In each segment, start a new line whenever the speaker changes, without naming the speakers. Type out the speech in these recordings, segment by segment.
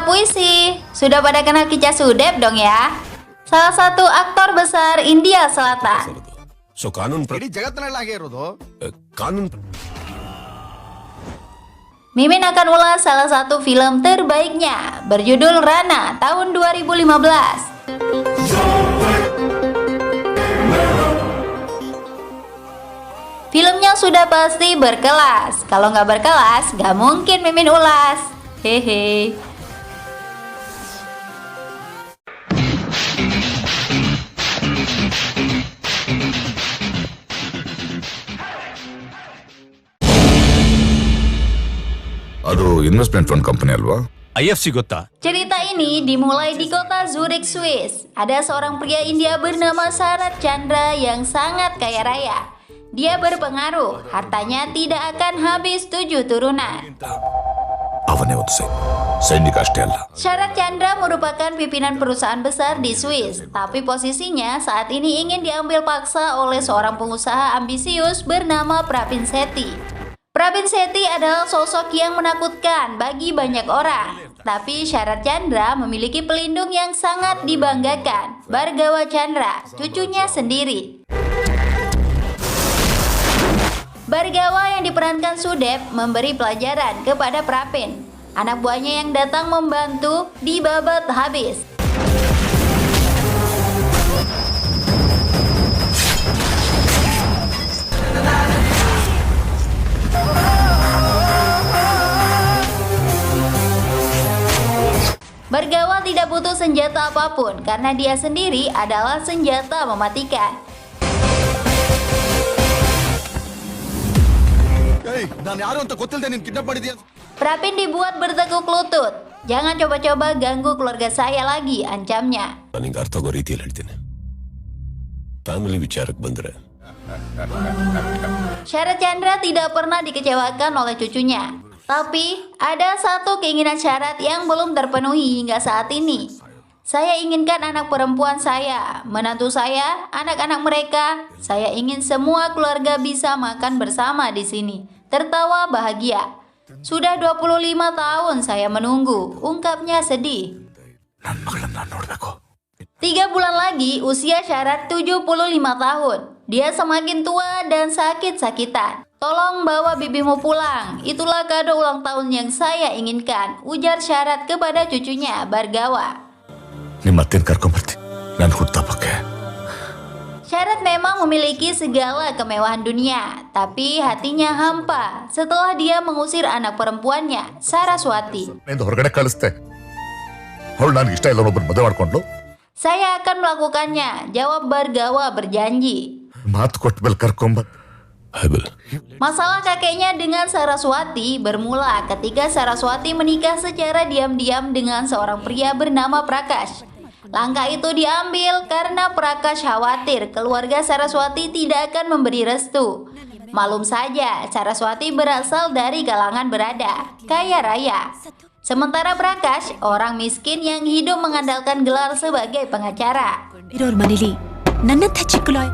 Sobat Puisi, sudah pada kenal Kicah Sudep dong ya? Salah satu aktor besar India Selatan.
So ಕಾನೂನು
ಇಡೀ ಜಗತ್ತಿನಲ್ಲಿ ಆಗಿರೋದು
ಕಾನೂನು
Mimin akan ulas salah satu film terbaiknya berjudul Rana tahun 2015. Filmnya sudah pasti berkelas. Kalau nggak berkelas, nggak mungkin Mimin ulas. Hehe.
ಅದು investment fund company ಅಲ್ವಾ?
IFC ಗೊತ್ತಾ?
Cerita ini dimulai di kota Zurich, Swiss. Ada seorang pria India bernama Sarat Chandra yang sangat kaya raya. Dia berpengaruh, hartanya tidak akan habis 7 turunan.
ಅವನೇ ಒಂದು ಸೈನಿಕ ಅಷ್ಟೇ ಅಲ್ಲ.
Sarat Chandra merupakan pimpinan perusahaan besar di Swiss, tapi posisinya saat ini ingin diambil paksa oleh seorang pengusaha ambisius bernama Pravin Sethi. Pravin Sethi adalah sosok yang menakutkan bagi banyak orang. Tapi Sarat Chandra memiliki pelindung yang sangat dibanggakan, Bhargava Chandra, cucunya sendiri. Bhargava yang diperankan Sudep memberi pelajaran kepada Pravin. Anak buahnya yang datang membantu dibabat habis. Bhargava tidak butuh senjata apapun karena dia sendiri adalah senjata mematikan.
ನಾನು ಯಾರು ಅಂತ ಗೊತ್ತಿಲ್ಲದೆ ನೀನು ಕಿಡ್ನಾಪ್ ಮಾಡಿದ್ಯಾ?
Pravin dibuat bertekuk lutut. Jangan coba-coba ganggu keluarga saya lagi, ancamnya.
ನನಗೆ ಅರ್ಥ ಆಗೋ ರೀತಿಯಲ್ಲಿ ಹೇಳ್ತೀನಿ. ಫ್ಯಾಮಿಲಿ ವಿಚಾರಕ್ಕೆ ಬಂದ್ರೆ
Sarat Chandra tidak pernah dikecewakan oleh cucunya. Tapi ada satu keinginan Sarat yang belum terpenuhi hingga saat ini. Saya inginkan anak perempuan saya, menantu saya, anak-anak mereka. Saya ingin semua keluarga bisa makan bersama di sini, tertawa bahagia. Sudah 25 tahun saya menunggu, ungkapnya sedih.
ನನ್ನ ಮಗಳನ್ನ ನೋಡ್ಬೇಕು.
3 bulan lagi usia Sarat 75 tahun. Dia semakin tua dan sakit-sakitan. Tolong bawa bibimu pulang. Itulah kado ulang tahun yang saya inginkan, ujar Sarat kepada cucunya Bhargava.
ನಿಮ್ಮ ಅತ್ತೆನ ಕರ್ಕೊಂಡ್ಬರ್ತೀನಿ ನನ್ನ ಹುಟ್ಟಹಬ್ಬಕ್ಕೆ.
Sarat memang memiliki segala kemewahan dunia, tapi hatinya hampa setelah dia mengusir anak perempuannya, Saraswati.
ನಿಂದು ಹೊರಗಡೆ ಕಳಿಸ್ತೆ. ಅವಳು ನನಗೆ ಇಷ್ಟ ಇಲ್ಲ ಒಬ್ಬನ ಮದುವೆ ಮಾಡ್ಕೊಂಡ್ಲು.
Saya akan melakukannya, jawab Bhargava berjanji.
ಮಾತು ಕೊಟ್ಟ ಮೇಲೆ ಕರ್ಕೊಂಬ.
I will.
Masalah kakeknya dengan Saraswati bermula ketika Saraswati menikah secara diam-diam dengan seorang pria bernama Prakash. Langkah itu diambil karena Prakash khawatir keluarga Saraswati tidak akan memberi restu. Malum saja, Saraswati berasal dari kalangan berada, kaya raya. Sementara Prakash, orang miskin yang hidup mengandalkan gelar sebagai pengacara.
ಇರೋರ್ ಮನೇಲಿ ನನ್ನಂಥ ಚಿಕ್ಕಳು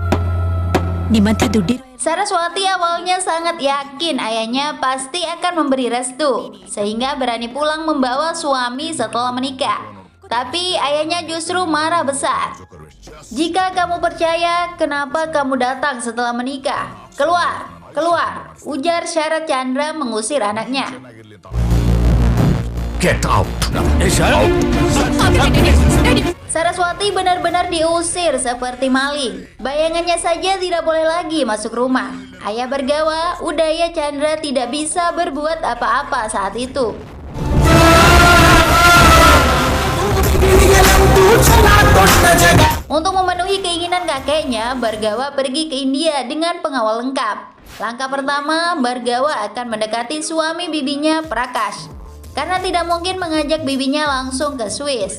ನಿಮ್ಮಂಥ ದುಡ್ಡಿರೋ
Saraswati awalnya sangat yakin ayahnya pasti akan memberi restu, sehingga berani pulang membawa suami setelah menikah. Tapi ayahnya justru marah besar. Jika kamu percaya, kenapa kamu datang setelah menikah? Keluar, keluar, ujar Sarat Chandra mengusir anaknya.
Get out.
Saraswati benar-benar diusir seperti maling. Bayangannya saja tidak boleh lagi masuk rumah. Ayah Bhargava, Udaya Chandra tidak bisa berbuat apa-apa saat itu. Untuk memenuhi keinginan kakeknya, Bhargava pergi ke India dengan pengawal lengkap. Langkah pertama, Bhargava akan mendekati suami bibinya Prakash, karena tidak mungkin mengajak bibinya langsung ke Swiss.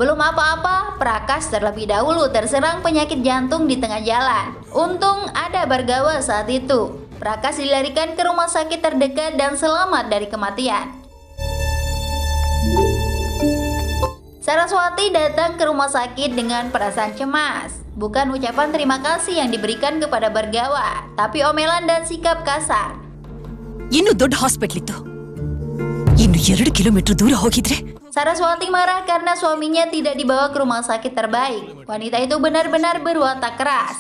Belum apa-apa, Prakash terlebih dahulu terserang penyakit jantung di tengah jalan. Untung ada Bhargava saat itu. Prakash dilarikan ke rumah sakit terdekat dan selamat dari kematian. Saraswati datang ke rumah sakit dengan perasaan cemas. Bukan ucapan terima kasih yang diberikan kepada Bhargava, tapi omelan dan sikap kasar.
ಇನ್ನೂ ದೊಡ್ಡ ಹಾಸ್ಪಿಟ್ಲ್ ಇತ್ತು. ಇನ್ನು 2 ಕಿಲೋಮೀಟರ್ ದೂರ ಹೋಗಿದ್ರೆ
Saraswati marah karena suaminya tidak dibawa ke rumah sakit terbaik. Wanita itu benar-benar berwatak keras.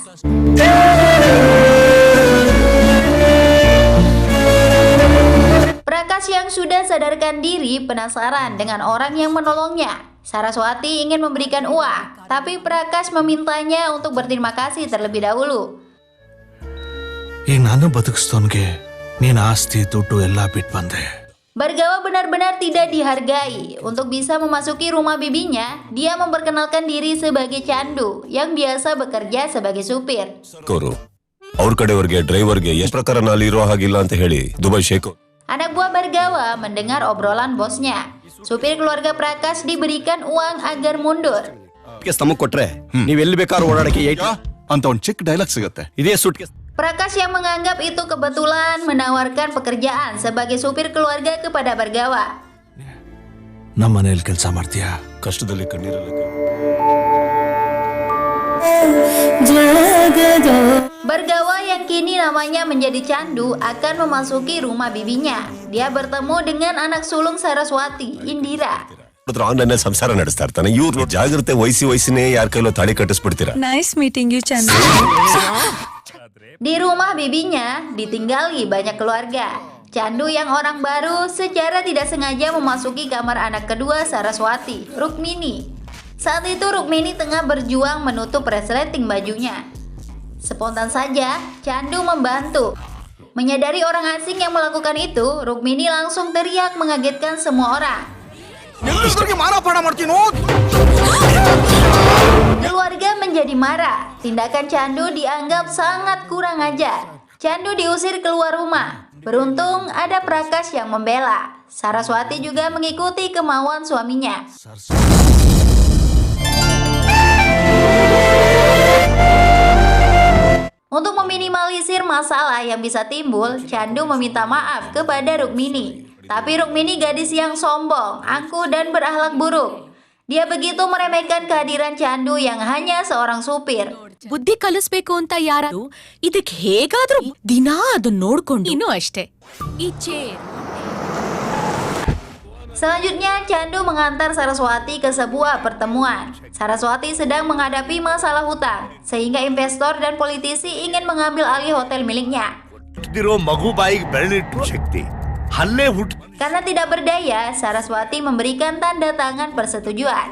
Prakash yang sudah sadarkan diri penasaran dengan orang yang menolongnya. Saraswati ingin memberikan uang, tapi Prakash memintanya untuk berterima kasih terlebih dahulu.
ಈಗ ನಾನು ಬದುಕಿಸ್ತೋನ್ಗೆ ನೀನು ಆಸ್ತಿ ದುಡ್ಡು ಎಲ್ಲ ಬಿಟ್ಟು ಬಂದೆ.
Bargawa benar-benar tidak dihargai. Untuk bisa memasuki rumah bibinya, dia memperkenalkan diri sebagai Chandu yang biasa bekerja sebagai supir.
ಕೋರು ಅವ್ರ ಕಡೆವರೆಗೆ ಡ್ರೈವರ್ಗೆ ಎಷ್ಟು ಪ್ರಕಾರ ನಾಲಿರೋ ಹಾಗಿಲ್ಲ ಅಂತ ಹೇಳಿ ದುಬೈ Sheikh
Anak buah Bargawa mendengar obrolan bosnya. Supir keluarga Prakash diberikan uang agar mundur.
ತಮಗೆ ಕೊಟ್ರೆ ನೀವ್ ಎಲ್ಲಿ ಬೇಕಾದ್ರೂ ಓಡಾಡಕ್ಕೆ
ಅಂತ ಒಂದ್ ಚಿಕ್ಕ ಡೈಲಾಗ್ ಸಿಗುತ್ತೆ.
ಇದೇ suitcase.
Prakash yang menganggap itu kebetulan menawarkan pekerjaan sebagai supir keluarga kepada Bargawa.
ನಮ್ಮ ಮನೇಲಿ ಕೆಲಸ ಮಾಡ್ತೀಯಾ?
ಕಷ್ಟದಲ್ಲಿ ಕಣ್ಣೀರಲ್ಲ
Bargawa yang kini namanya menjadi Chandu akan memasuki rumah bibinya. Dia bertemu dengan anak sulung Saraswati, Indira.
ನನ್ನ ಸಂಸಾರ ನಡೆಸ್ತಾ ಇರ್ತಾನೆ. ಇವ್ರು ಜಾಗ್ರತೆ ವಯಸ್ಸಿನೇ ಯಾರ ಕೈಲೋ ತಾಳಿ ಕಟ್ಟಿಸ್ಬಿಡ್ತೀರಾ.
Nice meeting you Chandu.
Di rumah bibinya ditinggali banyak keluarga. Chandu yang orang baru secara tidak sengaja memasuki kamar anak kedua Saraswati, Rukmini. Saat itu Rukmini tengah berjuang menutup resleting bajunya. Spontan saja, Chandu membantu. Menyadari orang asing yang melakukan itu, Rukmini langsung teriak mengagetkan semua orang. Keluarga menjadi marah. Tindakan Chandu dianggap sangat kurang ajar. Chandu diusir keluar rumah. Beruntung ada Prakash yang membela. Saraswati juga mengikuti kemauan suaminya. Untuk meminimalisir masalah yang bisa timbul, Chandu meminta maaf kepada Rukmini. Tapi Rukmini gadis yang sombong, angkuh dan berakhlak buruk. Dia begitu meremehkan kehadiran Chandu yang hanya seorang supir.
ಬುದ್ಧಿ ಕಲಿಸ್ಬೇಕು ಅಂತ ಯಾರು ಇದಕ್ಕೆ ಹೇಗಾದ್ರೂ ದಿನ ಅದನ್ನ ನೋಡ್ಕೊಂಡು ಇನ್ನೂ ಅಷ್ಟೇ ಈ chair.
Selanjutnya, Chandu mengantar Saraswati ke sebuah pertemuan. Saraswati sedang menghadapi masalah hutang, sehingga investor dan politisi ingin mengambil alih hotel miliknya.
ಮಗು ಬಾಯಿಗೆ ಬೆರಳಿಟ್ಟು ಶಕ್ತಿ ಹಲ್ಲೆ ಹುಟ್ಟು
Karena tidak berdaya, Saraswati memberikan tanda tangan persetujuan.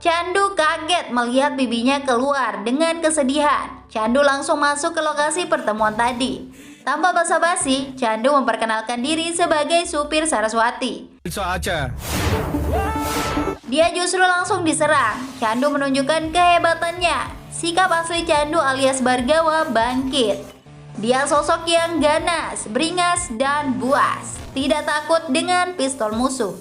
Chandu kaget melihat bibinya keluar dengan kesedihan. Chandu langsung masuk ke lokasi pertemuan tadi. Tanpa basa-basi, Chandu memperkenalkan diri sebagai supir Saraswati. Dia justru langsung diserang. Chandu menunjukkan kehebatannya. Sikap asli Chandu alias Bargawa bangkit. Dia sosok yang ganas, beringas, dan buas. Tidak takut dengan pistol musuh.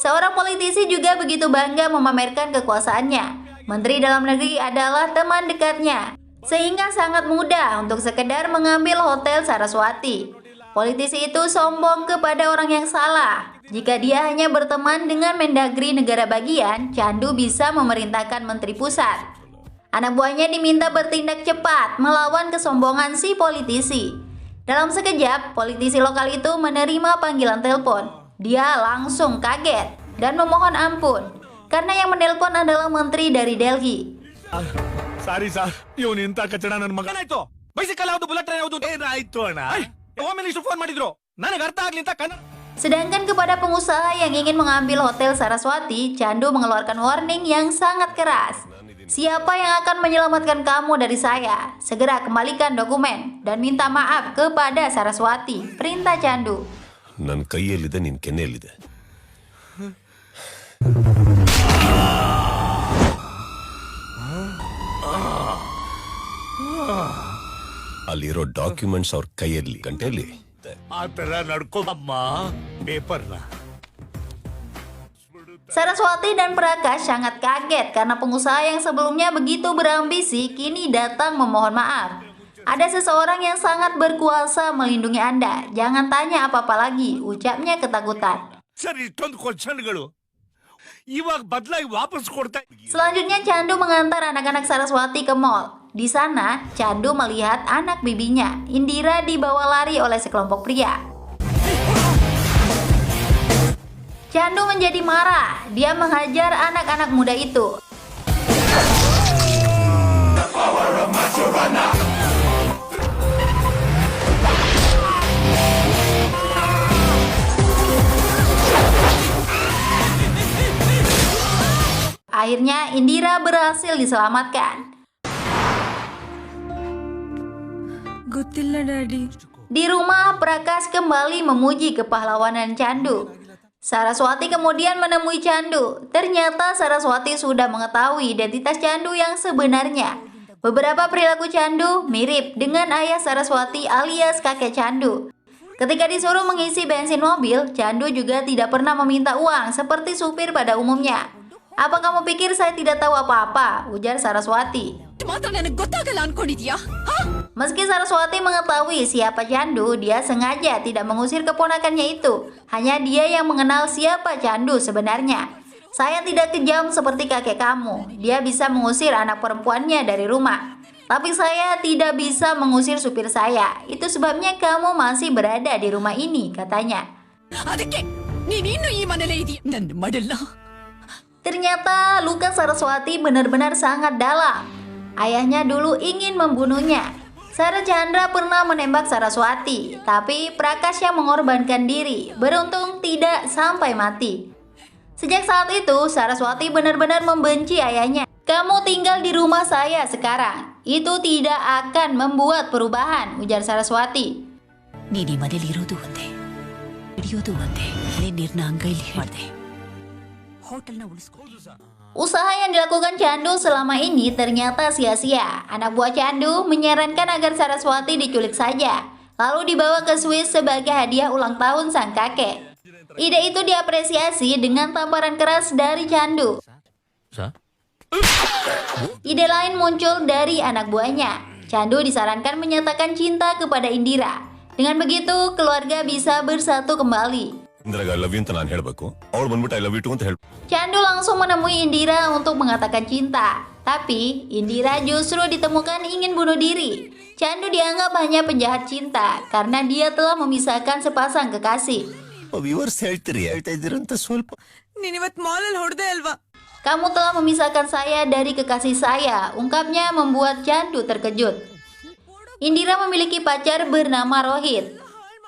Seorang politisi juga begitu bangga memamerkan kekuasaannya. Menteri Dalam Negeri adalah teman dekatnya, sehingga sangat mudah untuk sekedar mengambil hotel Saraswati. Politisi itu sombong kepada orang yang salah. Jika dia hanya berteman dengan Mendagri negara bagian, Chandu bisa memerintahkan menteri pusat. Anak buahnya diminta bertindak cepat melawan kesombongan si politisi. Dalam sekejap, politisi lokal itu menerima panggilan telepon. Dia langsung kaget dan memohon ampun karena yang menelpon adalah menteri dari Delhi.
Sorry sir ಇವನು ಇಂತ ಕಚಡ ನನ್ನ ಮಗ
ಏನಾಯ್ತು? ಬೈಸಿಕಲ್ ಯಾವ್ದು ಬುಲೆಟ್ ಯಾವ್ದು
ಏನಾಯ್ತು ಅಣ್ಣ
ಒಮ್ಮೆ ಫೋನ್ ಮಾಡಿದ್ರು ನನಗೆ ಅರ್ಥ ಆಗ್ಲಿ ಅಂತ Kannada.
Sedangkan kepada pengusaha yang ingin mengambil hotel Saraswati, Chandu mengeluarkan warning yang sangat keras. Siapa yang akan menyelamatkan kamu dari saya? Segera kembalikan dokumen dan minta maaf kepada Saraswati, perintah Chandu.
ನನ್ನ ಕೈಯಲ್ಲಿದೆ, ನಿನ್ ಕೆನ್ನೆಯಲ್ಲಿದೆ. ಅಲ್ಲಿರೋ ಡಾಕ್ಯುಮೆಂಟ್ಸ್ ಅವ್ರ ಕೈಯಲ್ಲಿ ಗಂಟೆಯಲ್ಲಿ
ಆ ತರ ನಡ್ಕೋಮ್ಮ ಪೇಪರ್ನ
Saraswati dan Prakash sangat kaget karena pengusaha yang sebelumnya begitu berambisi kini datang memohon maaf. Ada seseorang yang sangat berkuasa melindungi Anda. Jangan tanya apa-apa lagi, ucapnya ketakutan.
Sir ಇಷ್ಟೊಂದು ಕ್ವಶನ್ಗಳು ಇವಾಗ ಬದಲಾಗಿ ವಾಪಸ್ ಕೊಡ್ತಾ
Selanjutnya Chandu mengantar anak-anak Saraswati ke mall. Di sana, Chandu melihat anak bibinya, Indira, dibawa lari oleh sekelompok pria. Chandu menjadi marah. Dia menghajar anak-anak muda itu. Akhirnya Indira berhasil diselamatkan. Di rumah, Prakash kembali memuji kepahlawanan Chandu. Saraswati kemudian menemui Chandu. Ternyata Saraswati sudah mengetahui identitas Chandu yang sebenarnya. Beberapa perilaku Chandu mirip dengan ayah Saraswati alias kakek Chandu. Ketika disuruh mengisi bensin mobil, Chandu juga tidak pernah meminta uang seperti supir pada umumnya. Apa kamu pikir saya tidak tahu apa-apa? Ujar Saraswati. Meski Saraswati mengetahui siapa Chandu, dia sengaja tidak mengusir keponakannya itu. Hanya dia yang mengenal siapa Chandu sebenarnya. Saya tidak kejam seperti kakek kamu. Dia bisa mengusir anak perempuannya dari rumah. Tapi saya tidak bisa mengusir supir saya. Itu sebabnya kamu masih berada di rumah ini, katanya. Ternyata luka Saraswati benar-benar sangat dalam. Ayahnya dulu ingin membunuhnya. Sara Chandra pernah menembak Saraswati, tapi Prakash yang mengorbankan diri. Beruntung tidak sampai mati. Sejak saat itu, Saraswati benar-benar membenci ayahnya. Kamu tinggal di rumah saya sekarang. Itu tidak akan membuat perubahan, ujar Saraswati. Usaha yang dilakukan Chandu selama ini ternyata sia-sia. Anak buah Chandu menyarankan agar Saraswati diculik saja, lalu dibawa ke Swiss sebagai hadiah ulang tahun sang kakek. Ide itu diapresiasi dengan tamparan keras dari Chandu. Ide lain muncul dari anak buahnya. Chandu disarankan menyatakan cinta kepada Indira. Dengan begitu, keluarga bisa bersatu kembali.
ಇಂದಿರಾಗ I love you ಅಂತ ನಾನು ಹೇಳಬೇಕು ಅವಳು ಬಂದ್ಬಿಟ್ಟು I love you to ಅಂತ ಹೇಳಿ
Chandu langsung menemui Indira untuk mengatakan cinta. Tapi Indira justru ditemukan ingin bunuh diri. Chandu dianggap hanya penjahat cinta karena dia telah memisahkan sepasang kekasih.
Viewers ಹೇಳ್ತಾ ಇದ್ದೀರಂತ ಸ್ವಲ್ಪ
Kamu telah memisahkan saya dari kekasih saya, ungkapnya membuat Chandu terkejut. Indira memiliki pacar bernama Rohit.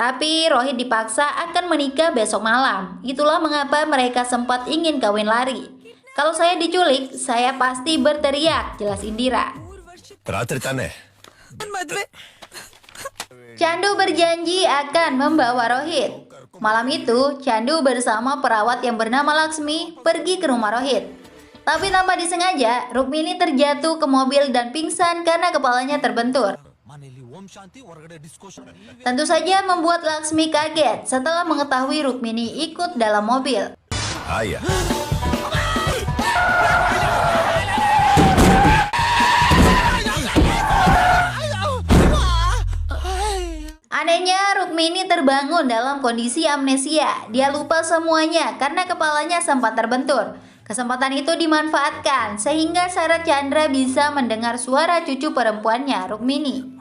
Tapi Rohit dipaksa akan menikah besok malam. Itulah mengapa mereka sempat ingin kawin lari. Kalau saya diculik, saya pasti berteriak, jelas Indira.
ರಾತ್ರಿ ತಾನೆ
Chandu berjanji akan membawa Rohit. Malam itu, Chandu bersama perawat yang bernama Laksmi pergi ke rumah Rohit. Tapi tanpa disengaja, Rukmini terjatuh ke mobil dan pingsan karena kepalanya terbentur. Tentu saja membuat Laksmi kaget setelah mengetahui Rukmini ikut dalam mobil.
ಆಯ್ಯ
Anehnya, Rukmini terbangun dalam kondisi amnesia. Dia lupa semuanya karena kepalanya sempat terbentur. Kesempatan itu dimanfaatkan sehingga Sara Chandra bisa mendengar suara cucu perempuannya, Rukmini.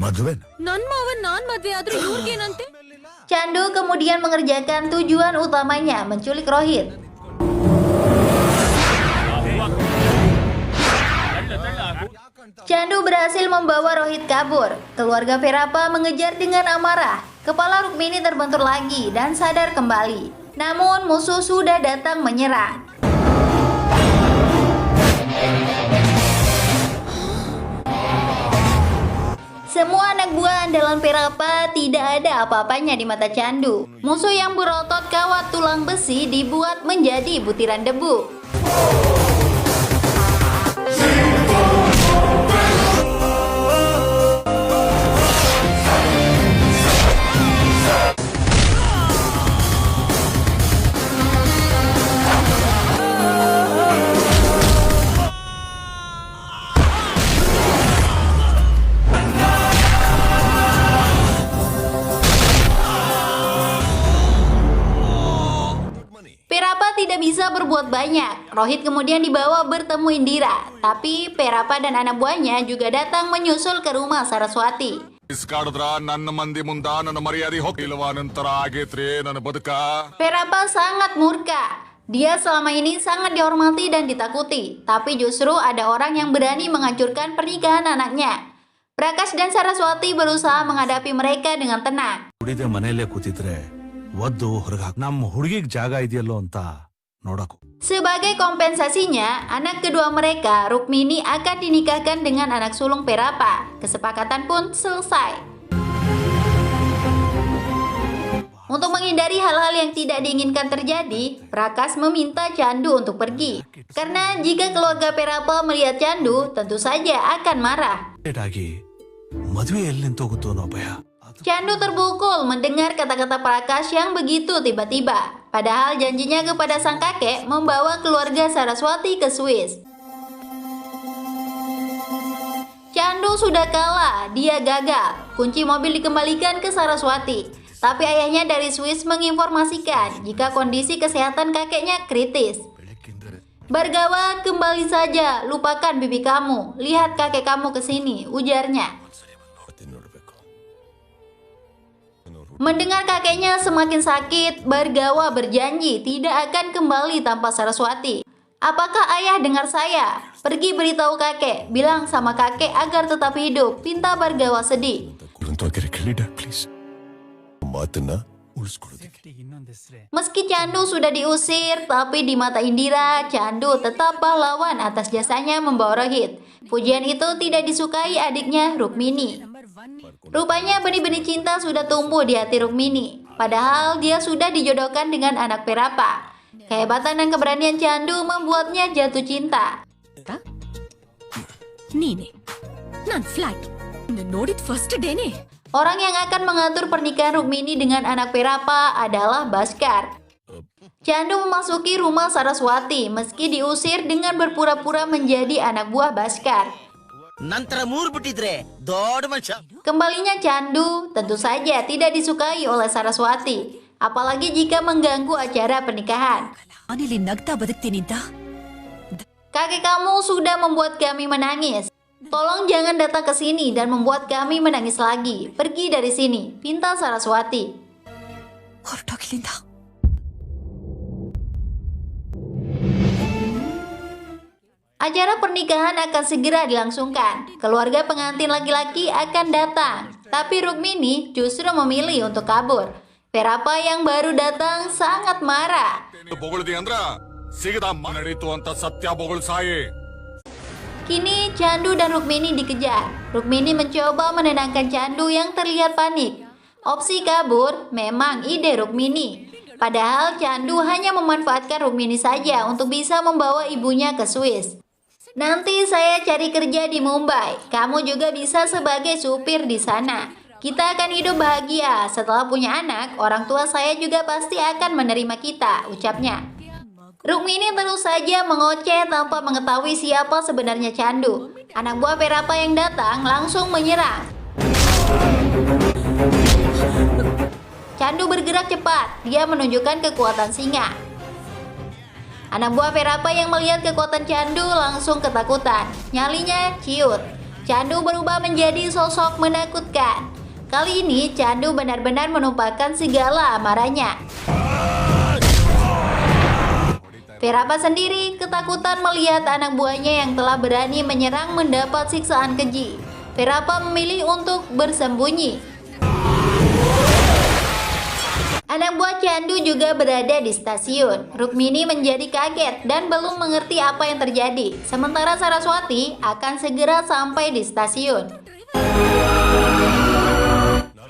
ಮದುವೆನ
Chandu kemudian mengerjakan tujuan utamanya, menculik Rohit. Chandu berhasil membawa Rohit kabur. Keluarga Verapa mengejar dengan amarah. Kepala Rukmini terbentur lagi dan sadar kembali. Namun musuh sudah datang menyerang. Semua anak buah andalan Verapa tidak ada apa-apanya di mata Chandu. Musuh yang berotot kawat tulang besi dibuat menjadi butiran debu. Perapa tidak bisa berbuat banyak. Rohit kemudian dibawa bertemu Indira. Tapi Perapa dan anak buahnya juga datang menyusul ke rumah Saraswati.
ಇಸ್ಕಾಡಿದ್ರ ನನ್ನ ಮಂದಿ ಮುಂದ ನನ್ನ ಮರ್ಯಾದೆ ಹೋಗಿಲ್ವಾ ನಂತರ ಆಗೇತ್ರಿ ನನ್ನ ಬದುಕ
Perapa sangat murka. Dia selama ini sangat dihormati dan ditakuti. Tapi justru ada orang yang berani menghancurkan pernikahan anaknya. Prakash dan Saraswati berusaha menghadapi mereka dengan tenang.
ಹುಡಿದೆ ಮನೆಯಲ್ಲೇ ಕೂತಿದ್ರೆ ಒದ್ದು ಹೊರಗೆ ನಮ್ಮ ಹುಡುಗಿಗೆ ಜಾಗ ಇದೆಯಲ್ಲೋ ಅಂತ ನೋಡಕು.
Sebagai kompensasinya, anak kedua mereka, Rukmini, akan dinikahkan dengan anak sulung Perapa. Kesepakatan pun selesai. Untuk menghindari hal-hal yang tidak diinginkan terjadi, Prakash meminta Chandu untuk pergi. Karena jika keluarga Perapa melihat Chandu, tentu saja akan marah.
ಆಗಿ ಮದುವೆ ಎಲ್ಲಿ ನಿಂತೋಗುತ್ತೋ ಅನ್ನೋ ಭಯ.
Chandu terpukul mendengar kata-kata Prakash yang begitu tiba-tiba. Padahal janjinya kepada sang kakek membawa keluarga Saraswati ke Swiss. Chandu sudah kalah, dia gagal. Kunci mobil dikembalikan ke Saraswati. Tapi ayahnya dari Swiss menginformasikan jika kondisi kesehatan kakeknya kritis. Bargawa, kembali saja, lupakan bibi kamu. Lihat kakek kamu ke sini, ujarnya. Mendengar kakeknya semakin sakit, Bargawa berjanji tidak akan kembali tanpa Saraswati. Apakah ayah dengar saya? Pergi beritahu kakek, bilang sama kakek agar tetap hidup, pinta Bargawa sedih.
Please ಮಾತನ್ನ ಉಳಿಸ್ಕೊಳ್ಳೋದಕ್ಕೆ
Meski Chandu sudah diusir, tapi di mata Indira, Chandu tetap pahlawan atas jasanya membawa Rohit. Pujian itu tidak disukai adiknya Rukmini. Rupanya benih-benih cinta sudah tumbuh di hati Rukmini. Padahal dia sudah dijodohkan dengan anak Perapa. Kehebatan dan keberanian Chandu membuatnya jatuh cinta.
ನೀನೆ ನಾನ್ ಫ್ಲಾಟ್ ನೋಡಿದ ಫಸ್ಟ್ ಡೇನೆ.
Orang yang akan mengatur pernikahan Rukmini dengan anak Perapa adalah Baskar. Chandu memasuki rumah Saraswati meski diusir dengan berpura-pura menjadi anak buah Baskar.
ನಂತರ ಮೂರ್ ಬಿಟ್ಟಿದ್ರೆ ದೊಡ್ಡ ಮನುಷ್ಯ.
Kembalinya Chandu tentu saja tidak disukai oleh Saraswati, apalagi jika mengganggu acara pernikahan.
ನಾನಿಲ್ಲಿ ನಗ್ತಾ ಬದುಕ್ತೀನಿ ಅಂತ.
Kakek kamu sudah membuat kami menangis. Tolong jangan datang ke sini dan membuat kami menangis lagi. Pergi dari sini, pinta Saraswati.
ಹೊರಟೋಗ್ಲಿಂದ.
Acara pernikahan akan segera dilangsungkan. Keluarga pengantin laki-laki akan datang. Tapi Rukmini justru memilih untuk kabur. Perapa yang baru datang sangat marah.
ಬೊಗಳಿದಿ ಅಂದ್ರ ಸಿಗದ ನಡೀತು ಅಂತ ಸತ್ಯ ಬೊಗಳು Sai
Kini Chandu dan Rukmini dikejar. Rukmini mencoba menenangkan Chandu yang terlihat panik. Opsi kabur memang ide Rukmini. Padahal Chandu hanya memanfaatkan Rukmini saja untuk bisa membawa ibunya ke Swiss. Nanti saya cari kerja di Mumbai. Kamu juga bisa sebagai supir di sana. Kita akan hidup bahagia. Setelah punya anak, orang tua saya juga pasti akan menerima kita, ucapnya. Rukmini terus saja mengoceh tanpa mengetahui siapa sebenarnya Chandu. Anak buah Perapa yang datang langsung menyerang. Chandu bergerak cepat. Dia menunjukkan kekuatan singa. Anak buah Perapa yang melihat kekuatan Chandu langsung ketakutan. Nyalinya ciut. Chandu berubah menjadi sosok menakutkan. Kali ini Chandu benar-benar menumpahkan segala amarahnya. Perapa sendiri ketakutan melihat anak buahnya yang telah berani menyerang mendapat siksaan keji. Perapa memilih untuk bersembunyi. Anak buah Chandu juga berada di stasiun. Rukmini menjadi kaget dan belum mengerti apa yang terjadi. Sementara Saraswati akan segera sampai di stasiun.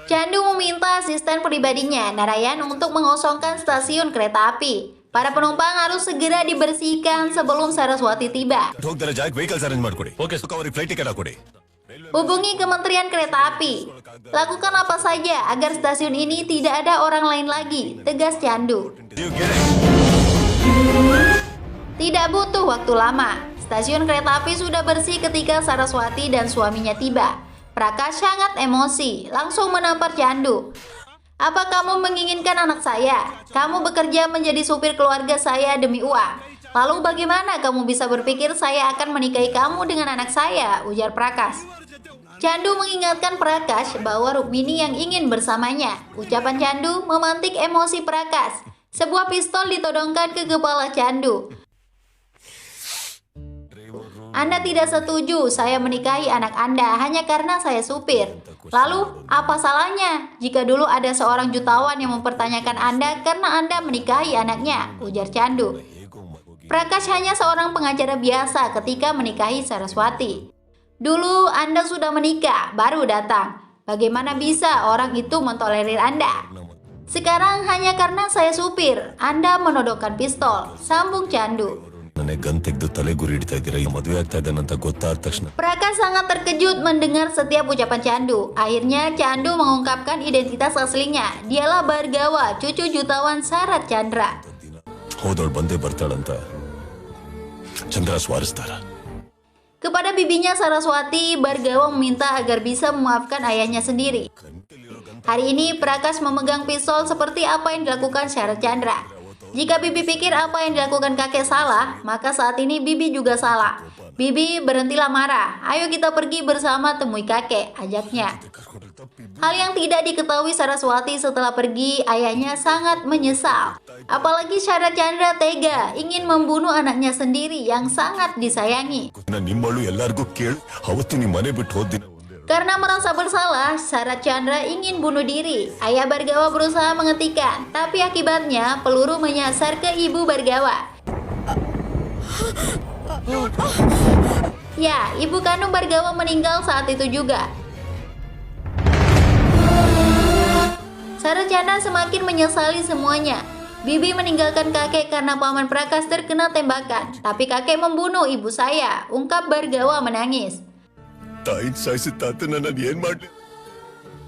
Chandu meminta asisten pribadinya, Narayan, untuk mengosongkan stasiun kereta api. Para penumpang harus segera dibersihkan sebelum Saraswati tiba.
ಹೋಗ್ತಾರೆ ಜಾಗಕ್ಕೆ vehicles arrange ಮಾಡ್ಕೊಡಿ ಓಕೆ ಅವ್ರಿಗೆ flight ticket ಹಾಕೊಡಿ
Hubungi Kementerian Kereta Api. Lakukan apa saja agar stasiun ini tidak ada orang lain lagi, tegas Chandu. Tidak butuh waktu lama. Stasiun kereta api sudah bersih ketika Saraswati dan suaminya tiba. Prakash sangat emosi, langsung menampar Chandu. Apa kamu menginginkan anak saya? Kamu bekerja menjadi supir keluarga saya demi uang. Lalu bagaimana kamu bisa berpikir saya akan menikahi kamu dengan anak saya? Ujar Prakash. Chandu mengingatkan Prakash bahwa Rukmini yang ingin bersamanya. Ucapan Chandu memantik emosi Prakash. Sebuah pistol ditodongkan ke kepala Chandu. Anda tidak setuju saya menikahi anak Anda hanya karena saya supir. Lalu, apa salahnya jika dulu ada seorang jutawan yang mempertanyakan Anda karena Anda menikahi anaknya? Ujar Chandu. Prakash hanya seorang pengacara biasa ketika menikahi Saraswati. Dulu Anda sudah menikah, baru datang. Bagaimana bisa orang itu mentolerir Anda? Sekarang hanya karena saya supir, Anda menodongkan pistol, sambung Chandu.
ನನಗೆ ಗನ್ ತೆಗೆದು ತಲೆಗುರಿ ಹಿಡಿತಾ ಇದ್ದೀರಾ ಈ ಮದುವೆ ಆಗ್ತಾ ಇದ್ದಾನೆ ಅಂತ ಗೊತ್ತಾದ ತಕ್ಷಣ
Prakash sangat terkejut mendengar setiap ucapan Chandu. Akhirnya Chandu mengungkapkan identitas aslinya. Dialah Bhargava, cucu jutawan Sarat Chandra.
ಹೋದವಳು ಬಂದೇ ಬರ್ತಾಳಂತ ಚಂದ್ರ ಸ್ವಾರಿಸ್ತಾರ.
Kepada bibinya Saraswati, Bhargava meminta agar bisa memaafkan ayahnya sendiri. Hari ini Prakash memegang pistol seperti apa yang dilakukan Sarat Chandra. Jika Bibi pikir apa yang dilakukan kakek salah, maka saat ini Bibi juga salah. Bibi, berhentilah marah. Ayo kita pergi bersama temui kakek, ajaknya. Hal yang tidak diketahui Saraswati setelah pergi, ayahnya sangat menyesal. Apalagi Sarat Chandra tega, ingin membunuh anaknya sendiri yang sangat disayangi.
ನಿಮ್ಮಳು ಎಲ್ಲರಿಗೂ ಕೇಳಿ ಅವತ್ತು ನಿಮ್ಮ ಮನೆ ಬಿಟ್ಟು ಹೋದಿನ
Karena merasa bersalah, Sarat Chandra ingin bunuh diri. Ayah Bhargava berusaha menghentikan, tapi akibatnya peluru menyasar ke ibu Bhargava. Ya, ibu kandung Bhargava meninggal saat itu juga. Sarat Chandra semakin menyesali semuanya. Bibi meninggalkan kakek karena paman Prakash terkena tembakan, tapi kakek membunuh ibu saya, ungkap Bhargava menangis.
ತಾಯಿನ ಸಾಯಿಸಿ ತಾತ ನನ್ನ ಏನ್ ಮಾಡ್ಲಿ.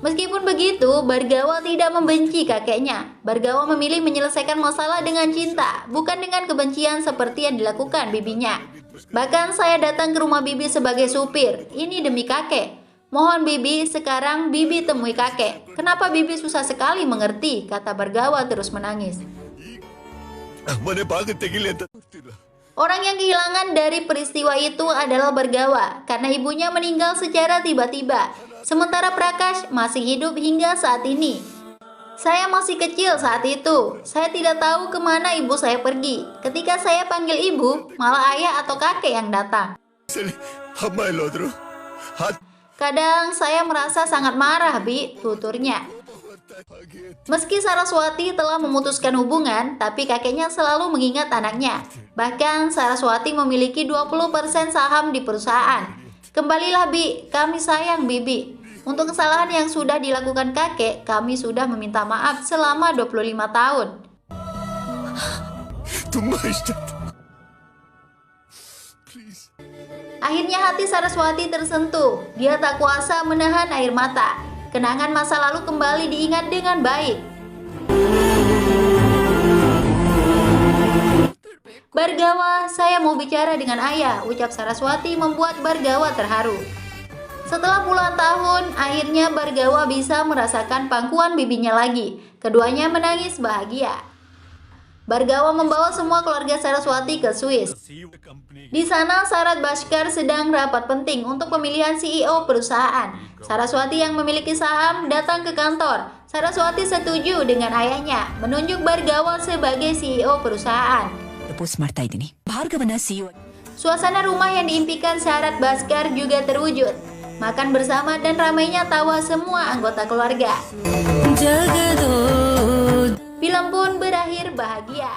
Meskipun begitu, Bhargava tidak membenci kakeknya. Bhargava memilih menyelesaikan masalah dengan cinta, bukan dengan kebencian seperti yang dilakukan bibinya. Bahkan saya datang ke rumah Bibi sebagai supir, ini demi kakek. Mohon Bibi, sekarang Bibi temui kakek. Kenapa Bibi susah sekali mengerti, kata Bhargava terus menangis.
ಮನೆ ಬಾಗಿಲು ತೆಗಿಲಿ ಅಂತ
Orang yang kehilangan dari peristiwa itu adalah Bhargava karena ibunya meninggal secara tiba-tiba. Sementara Prakash masih hidup hingga saat ini. Saya masih kecil saat itu. Saya tidak tahu kemana ibu saya pergi. Ketika saya panggil ibu, malah ayah atau kakek yang datang.
ಸರಿ ಅಮ್ಮ ಎಲ್ಲೋದ್ರು
Kadang saya merasa sangat marah, Bi, tuturnya. Meski Saraswati telah memutuskan hubungan, tapi kakeknya selalu mengingat anaknya. Bahkan Saraswati memiliki 20% saham di perusahaan. Kembalilah Bi, kami sayang Bibi. Untuk kesalahan yang sudah dilakukan kakek, kami sudah meminta maaf selama 25 tahun.
ತುಂಬಾ ಇಷ್ಟ.
Akhirnya hati Saraswati tersentuh. Dia tak kuasa menahan air mata. Kenangan masa lalu kembali diingat dengan baik. Bhargava, saya mau bicara dengan ayah, ucap Saraswati membuat Bhargava terharu. Setelah puluhan tahun, akhirnya Bhargava bisa merasakan pangkuan bibinya lagi. Keduanya menangis bahagia. Bhargava membawa semua keluarga Saraswati ke Swiss. Di sana Sarat Bhaskar sedang rapat penting untuk pemilihan CEO perusahaan. Saraswati yang memiliki saham datang ke kantor. Saraswati setuju dengan ayahnya menunjuk Bhargava sebagai CEO perusahaan. Suasana rumah yang diimpikan Sarat Bhaskar juga terwujud. Makan bersama dan ramainya tawa semua anggota keluarga. Film pun berakhir bahagia.